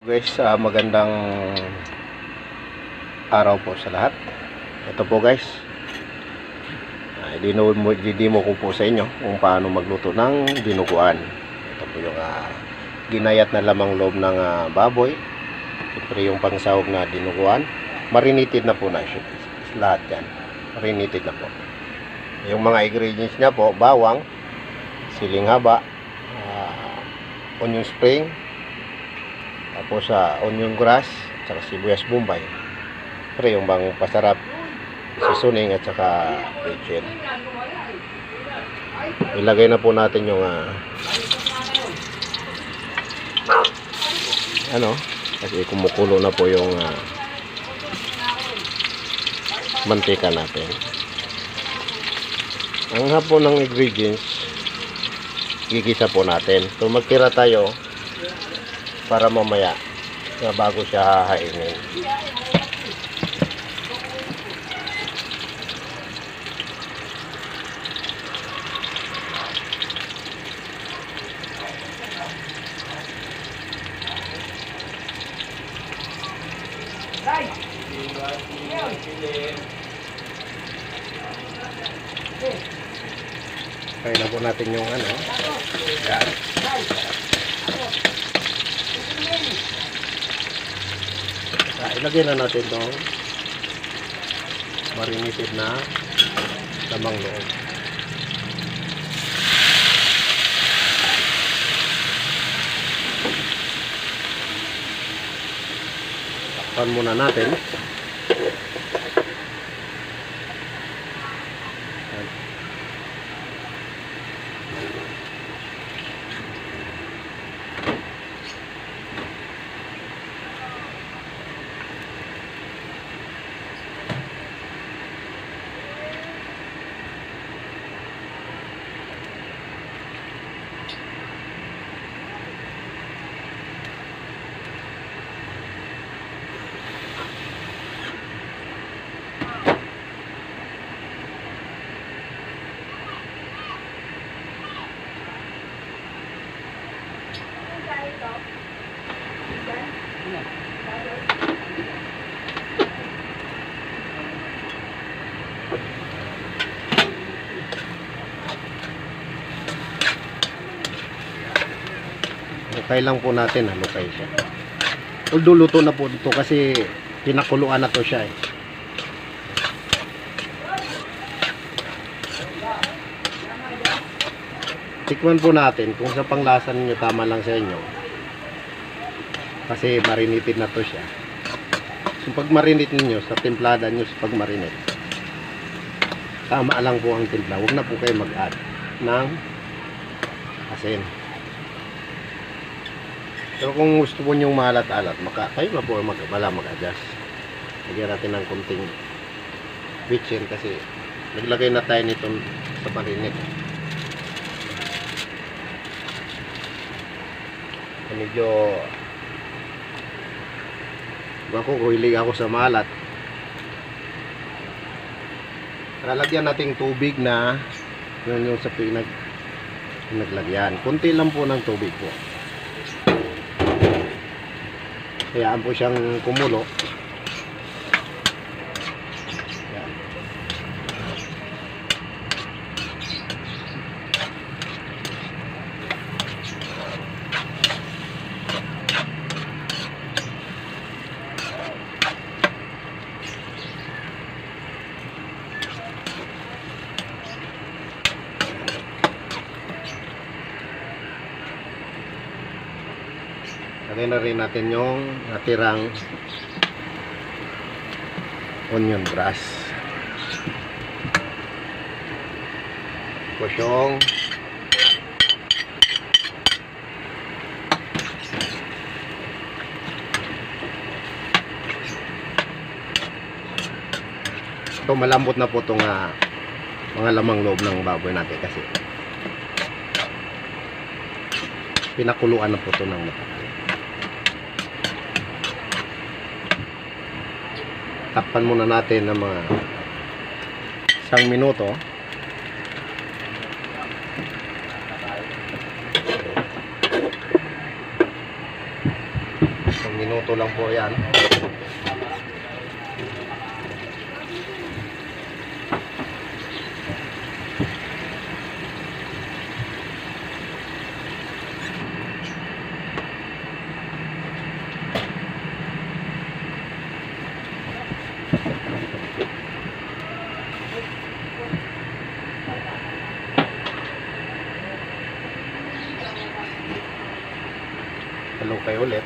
Guys, magandang araw po sa lahat. Ito po guys, i-demo ko po sa inyo kung paano magluto ng dinuguan. Ito po yung ginayat na lamang loob ng baboy. Siyempre yung pangsahog na dinuguan, marinated na po na siya. Lahat yan, marinated na po. Yung mga ingredients niya po, bawang, siling haba, onion spring, tapos onion grass, saka sibuyas bombay. Pero yung bang pasarap, seasoning at saka kitchen. Ilagay na po natin yung kasi kumukulo na po yung mantika natin. Ang hapon ng ingredients, gigisa po natin. So magtira tayo para mamaya na bago siya hahainin. Kaya na po natin yung yan. Ilagay na natin itong marinated na lamang loob. Takpan muna natin. Lukay lang po natin, lukay siya. Although luto na po ito kasi pinakuluan na to siya eh. Tikman po natin kung sa panglasa ninyo tama lang sa inyo. Kasi marinated na to siya. So pag marinate ninyo sa templada nyo, sa pag marinate, tama lang po ang timpla. Huwag na po kayo mag-add ng asin. Pero kung gusto po nyong maalat-alat, kayo na po mag-adjust. Lagyan natin ng kunting bitchin kasi naglagay na tayo nito sa marinate. Medyo hilig ako sa malat. Lalagyan nating tubig na yun yung sa pinaglagyan. Kunti lang po ng tubig po. Hayaan po siyang kumulo. Yan. Lagay na rin natin yung natirang onion grass. Kusyong ito, malambot na po itong mga lamang loob ng baboy natin kasi pinakuluan na po ito ng matagal. Takpan muna natin ng mga 1 minuto. minuto lang po yan. Halukay ulit.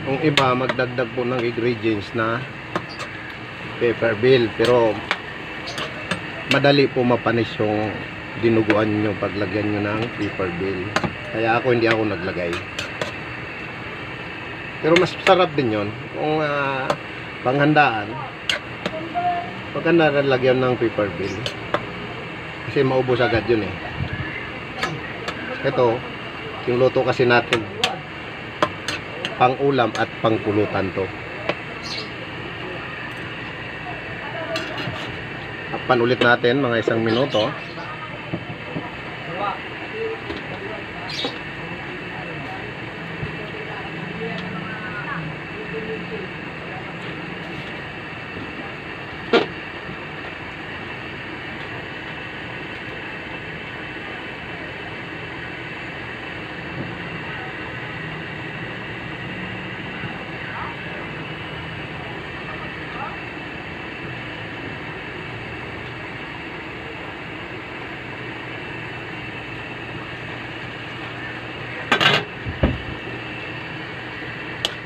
Yung iba magdagdag po ng ingredients na pepper bill, pero madali po mapanis yung dinuguan nyo paglagyan nyo ng pepper bill. Kaya hindi ako naglagay. Pero mas sarap din yon kung panghandaan. Maganda na lagyan ng pepper bill. Kasi maubos agad yun eh. Ito, yung luto kasi natin, pang ulam at pang pulutan to. Takpan ulit natin mga 1 minuto.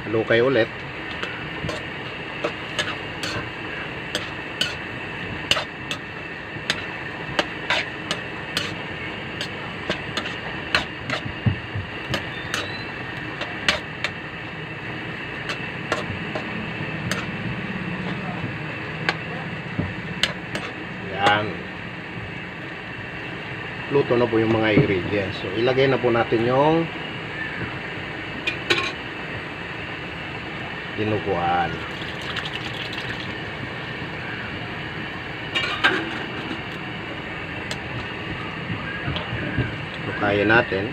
Halukay ulit. Yan. Luto na po yung mga ingredients. So ilagay na po natin yung dinuguan. Lukayin natin.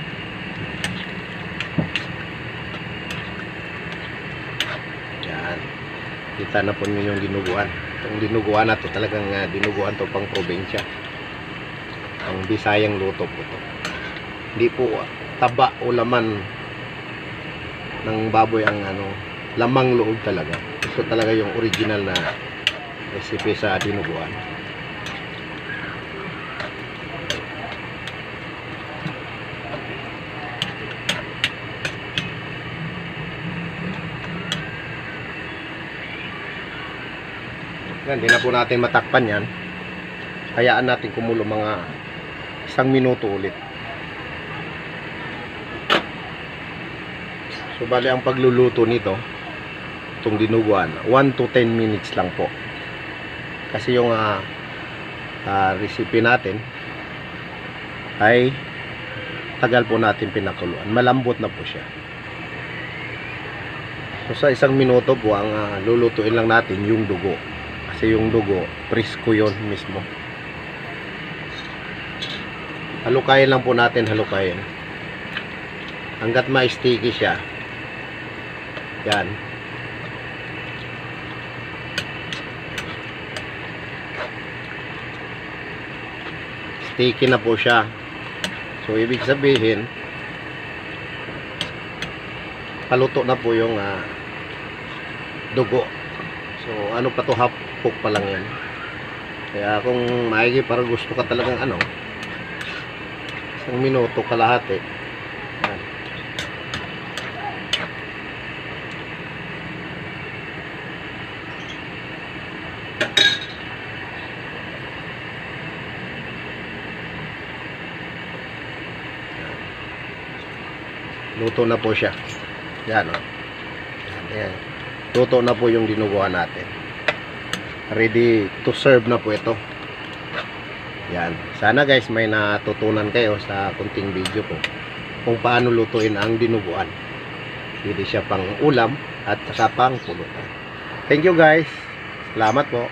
Yan. Kita na po nyo yung dinuguan. Itong dinuguan na to talagang dinuguan to pang probinsya. Ang Bisayang luto po to. Hindi po taba o laman ng baboy ang lamang loob talaga. Ito talaga yung original na recipe sa dinuguan. Yan, di na po natin matakpan yan. Hayaan natin kumulo mga 1 minuto ulit. So bali ang pagluluto nito, itong dinuguan, 1 to 10 minutes lang po. Kasi yung recipe natin ay tagal po natin pinakuluan. Malambot na po siya. So sa 1 minuto po ang lulutuin lang natin yung dugo. Kasi yung dugo, presko yon mismo. Halukayin lang po natin, halukayin. Hanggat ma-sticky siya. Yan. Sticky na po siya. So ibig sabihin paluto na po yung dugo. So ano pa to, half cook pa lang yan. Kaya kung maigi, para gusto ka talagang 1 minuto kalahati. Yan. Luto na po siya. Yan, oh. Yan. Luto na po yung dinuguan natin. Ready to serve na po ito. Yan. Sana guys may natutunan kayo sa kunting video ko kung paano lutuin ang dinuguan. Pwede siya pang ulam at saka pang pulutan. Thank you guys. Salamat po.